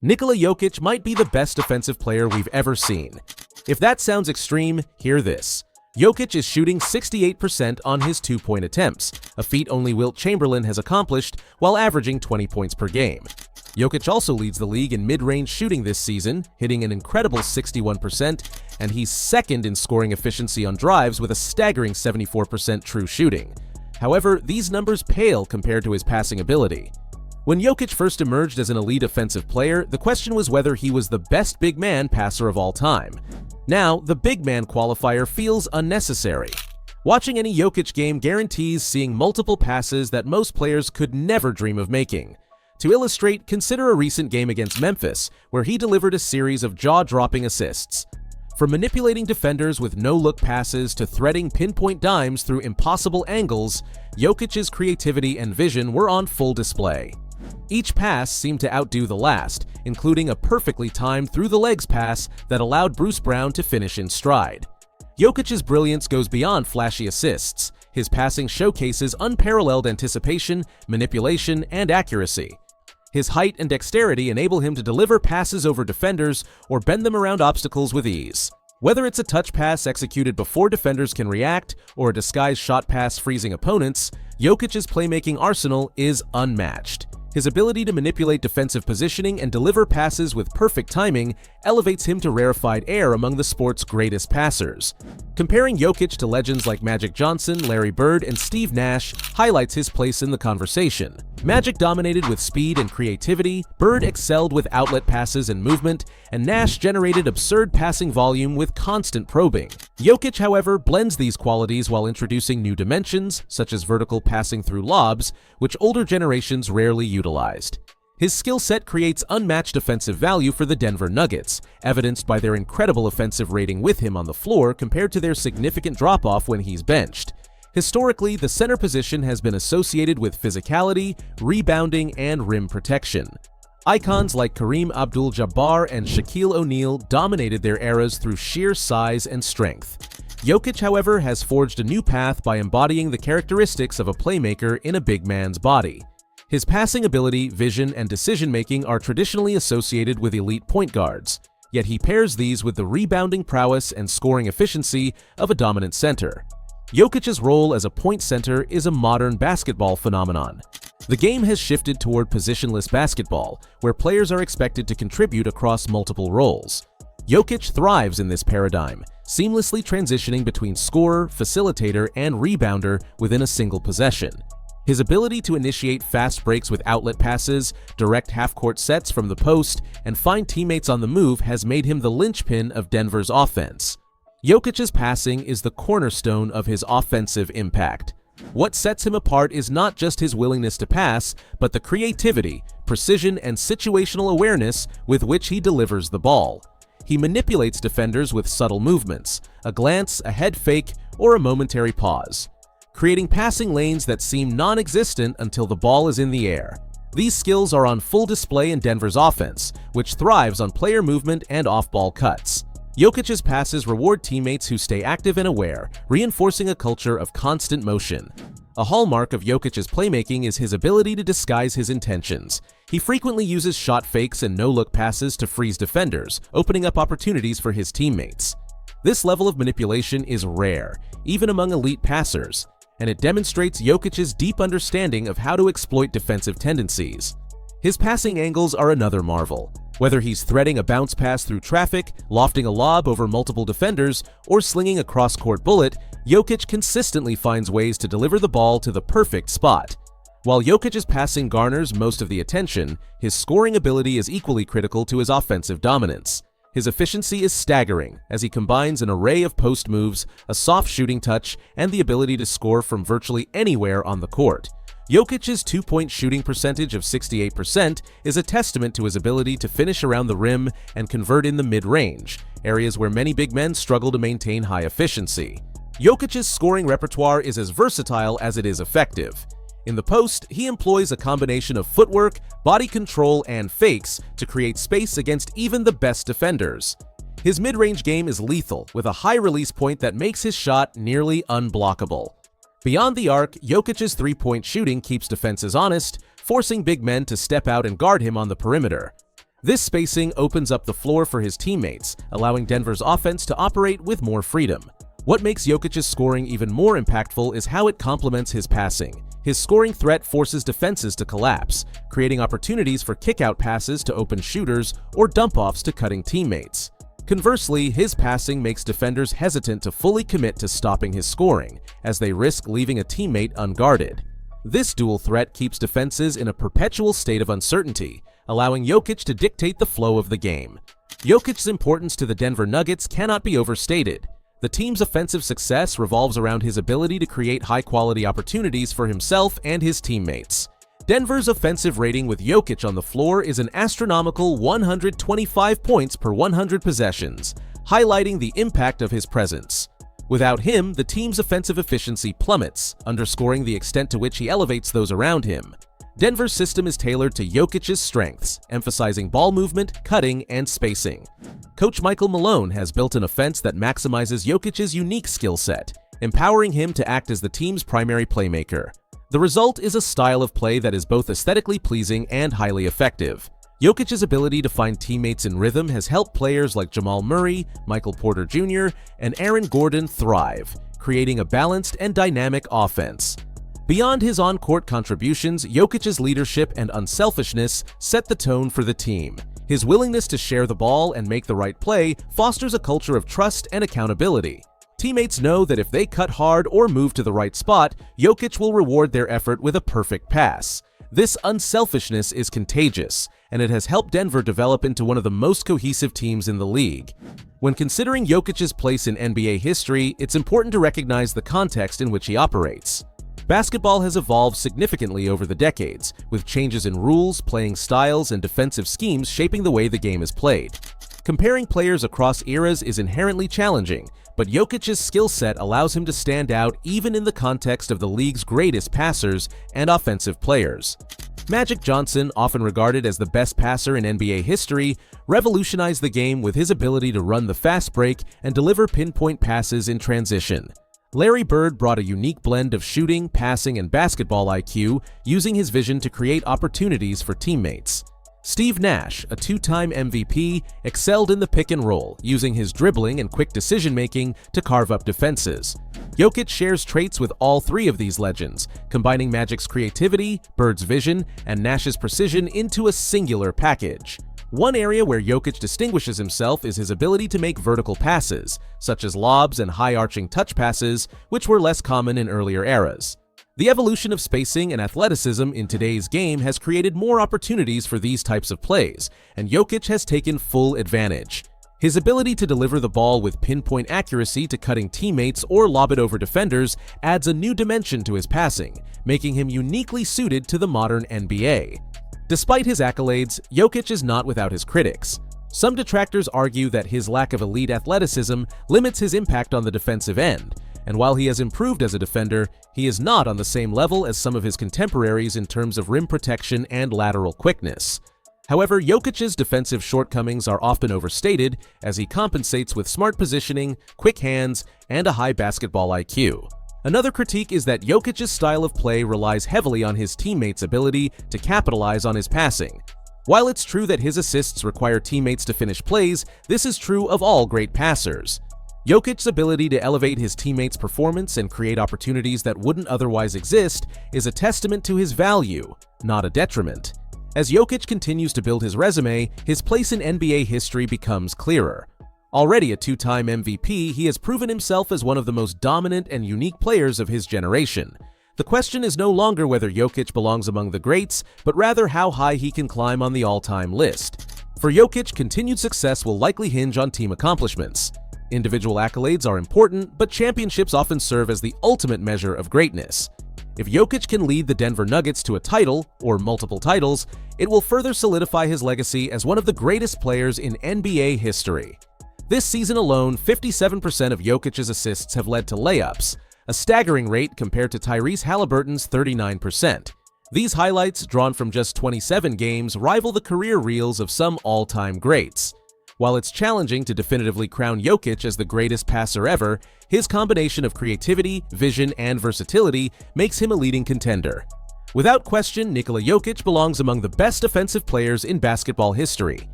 Nikola Jokic might be the best defensive player we've ever seen. If that sounds extreme, hear this. Jokic is shooting 68% on his two-point attempts, a feat only Wilt Chamberlain has accomplished while averaging 20 points per game. Jokic also leads the league in mid-range shooting this season, hitting an incredible 61%, and he's second in scoring efficiency on drives with a staggering 74% true shooting. However, these numbers pale compared to his passing ability. When Jokic first emerged as an elite offensive player, the question was whether he was the best big man passer of all time. Now, the big man qualifier feels unnecessary. Watching any Jokic game guarantees seeing multiple passes that most players could never dream of making. To illustrate, consider a recent game against Memphis, where he delivered a series of jaw-dropping assists. From manipulating defenders with no-look passes to threading pinpoint dimes through impossible angles, Jokic's creativity and vision were on full display. Each pass seemed to outdo the last, including a perfectly timed through-the-legs pass that allowed Bruce Brown to finish in stride. Jokic's brilliance goes beyond flashy assists. His passing showcases unparalleled anticipation, manipulation, and accuracy. His height and dexterity enable him to deliver passes over defenders or bend them around obstacles with ease. Whether it's a touch pass executed before defenders can react or a disguised shot pass freezing opponents, Jokic's playmaking arsenal is unmatched. His ability to manipulate defensive positioning and deliver passes with perfect timing elevates him to rarefied air among the sport's greatest passers. Comparing Jokic to legends like Magic Johnson, Larry Bird, and Steve Nash highlights his place in the conversation. Magic dominated with speed and creativity, Bird excelled with outlet passes and movement, and Nash generated absurd passing volume with constant probing. Jokic, however, blends these qualities while introducing new dimensions, such as vertical passing through lobs, which older generations rarely utilized. His skill set creates unmatched offensive value for the Denver Nuggets, evidenced by their incredible offensive rating with him on the floor compared to their significant drop-off when he's benched. Historically, the center position has been associated with physicality, rebounding, and rim protection. Icons like Kareem Abdul-Jabbar and Shaquille O'Neal dominated their eras through sheer size and strength. Jokic, however, has forged a new path by embodying the characteristics of a playmaker in a big man's body. His passing ability, vision, and decision-making are traditionally associated with elite point guards, yet he pairs these with the rebounding prowess and scoring efficiency of a dominant center. Jokic's role as a point center is a modern basketball phenomenon. The game has shifted toward positionless basketball, where players are expected to contribute across multiple roles. Jokic thrives in this paradigm, seamlessly transitioning between scorer, facilitator, and rebounder within a single possession. His ability to initiate fast breaks with outlet passes, direct half-court sets from the post, and find teammates on the move has made him the linchpin of Denver's offense. Jokic's passing is the cornerstone of his offensive impact. What sets him apart is not just his willingness to pass, but the creativity, precision, and situational awareness with which he delivers the ball. He manipulates defenders with subtle movements, a glance, a head fake, or a momentary pause, creating passing lanes that seem non-existent until the ball is in the air. These skills are on full display in Denver's offense, which thrives on player movement and off-ball cuts. Jokic's passes reward teammates who stay active and aware, reinforcing a culture of constant motion. A hallmark of Jokic's playmaking is his ability to disguise his intentions. He frequently uses shot fakes and no-look passes to freeze defenders, opening up opportunities for his teammates. This level of manipulation is rare, even among elite passers, and it demonstrates Jokic's deep understanding of how to exploit defensive tendencies. His passing angles are another marvel. Whether he's threading a bounce pass through traffic, lofting a lob over multiple defenders, or slinging a cross-court bullet, Jokic consistently finds ways to deliver the ball to the perfect spot. While Jokic's passing garners most of the attention, his scoring ability is equally critical to his offensive dominance. His efficiency is staggering as he combines an array of post moves, a soft shooting touch, and the ability to score from virtually anywhere on the court. Jokic's two-point shooting percentage of 68% is a testament to his ability to finish around the rim and convert in the mid-range, areas where many big men struggle to maintain high efficiency. Jokic's scoring repertoire is as versatile as it is effective. In the post, he employs a combination of footwork, body control, and fakes to create space against even the best defenders. His mid-range game is lethal, with a high release point that makes his shot nearly unblockable. Beyond the arc, Jokic's three-point shooting keeps defenses honest, forcing big men to step out and guard him on the perimeter. This spacing opens up the floor for his teammates, allowing Denver's offense to operate with more freedom. What makes Jokic's scoring even more impactful is how it complements his passing. His scoring threat forces defenses to collapse, creating opportunities for kick-out passes to open shooters or dump-offs to cutting teammates. Conversely, his passing makes defenders hesitant to fully commit to stopping his scoring, as they risk leaving a teammate unguarded. This dual threat keeps defenses in a perpetual state of uncertainty, allowing Jokic to dictate the flow of the game. Jokic's importance to the Denver Nuggets cannot be overstated. The team's offensive success revolves around his ability to create high-quality opportunities for himself and his teammates. Denver's offensive rating with Jokic on the floor is an astronomical 125 points per 100 possessions, highlighting the impact of his presence. Without him, the team's offensive efficiency plummets, underscoring the extent to which he elevates those around him. Denver's system is tailored to Jokic's strengths, emphasizing ball movement, cutting, and spacing. Coach Michael Malone has built an offense that maximizes Jokic's unique skill set, empowering him to act as the team's primary playmaker. The result is a style of play that is both aesthetically pleasing and highly effective. Jokic's ability to find teammates in rhythm has helped players like Jamal Murray, Michael Porter Jr., and Aaron Gordon thrive, creating a balanced and dynamic offense. Beyond his on-court contributions, Jokic's leadership and unselfishness set the tone for the team. His willingness to share the ball and make the right play fosters a culture of trust and accountability. Teammates know that if they cut hard or move to the right spot, Jokic will reward their effort with a perfect pass. This unselfishness is contagious, and it has helped Denver develop into one of the most cohesive teams in the league. When considering Jokic's place in NBA history, it's important to recognize the context in which he operates. Basketball has evolved significantly over the decades, with changes in rules, playing styles, and defensive schemes shaping the way the game is played. Comparing players across eras is inherently challenging, but Jokic's skill set allows him to stand out even in the context of the league's greatest passers and offensive players. Magic Johnson, often regarded as the best passer in NBA history, revolutionized the game with his ability to run the fast break and deliver pinpoint passes in transition. Larry Bird brought a unique blend of shooting, passing, and basketball IQ, using his vision to create opportunities for teammates. Steve Nash, a two-time MVP, excelled in the pick and roll, using his dribbling and quick decision-making to carve up defenses. Jokic shares traits with all three of these legends, combining Magic's creativity, Bird's vision, and Nash's precision into a singular package. One area where Jokic distinguishes himself is his ability to make vertical passes, such as lobs and high-arching touch passes, which were less common in earlier eras. The evolution of spacing and athleticism in today's game has created more opportunities for these types of plays, and Jokic has taken full advantage. His ability to deliver the ball with pinpoint accuracy to cutting teammates or lob it over defenders adds a new dimension to his passing, making him uniquely suited to the modern NBA. Despite his accolades, Jokic is not without his critics. Some detractors argue that his lack of elite athleticism limits his impact on the defensive end, and while he has improved as a defender, he is not on the same level as some of his contemporaries in terms of rim protection and lateral quickness. However, Jokic's defensive shortcomings are often overstated as he compensates with smart positioning, quick hands, and a high basketball IQ. Another critique is that Jokic's style of play relies heavily on his teammates' ability to capitalize on his passing. While it's true that his assists require teammates to finish plays, this is true of all great passers. Jokic's ability to elevate his teammates' performance and create opportunities that wouldn't otherwise exist is a testament to his value, not a detriment. As Jokic continues to build his resume, his place in NBA history becomes clearer. Already a two-time MVP, he has proven himself as one of the most dominant and unique players of his generation. The question is no longer whether Jokic belongs among the greats, but rather how high he can climb on the all-time list. For Jokic, continued success will likely hinge on team accomplishments. Individual accolades are important, but championships often serve as the ultimate measure of greatness. If Jokic can lead the Denver Nuggets to a title, or multiple titles, it will further solidify his legacy as one of the greatest players in NBA history. This season alone, 57% of Jokic's assists have led to layups, a staggering rate compared to Tyrese Halliburton's 39%. These highlights, drawn from just 27 games, rival the career reels of some all-time greats. While it's challenging to definitively crown Jokic as the greatest passer ever, his combination of creativity, vision, and versatility makes him a leading contender. Without question, Nikola Jokic belongs among the best defensive players in basketball history.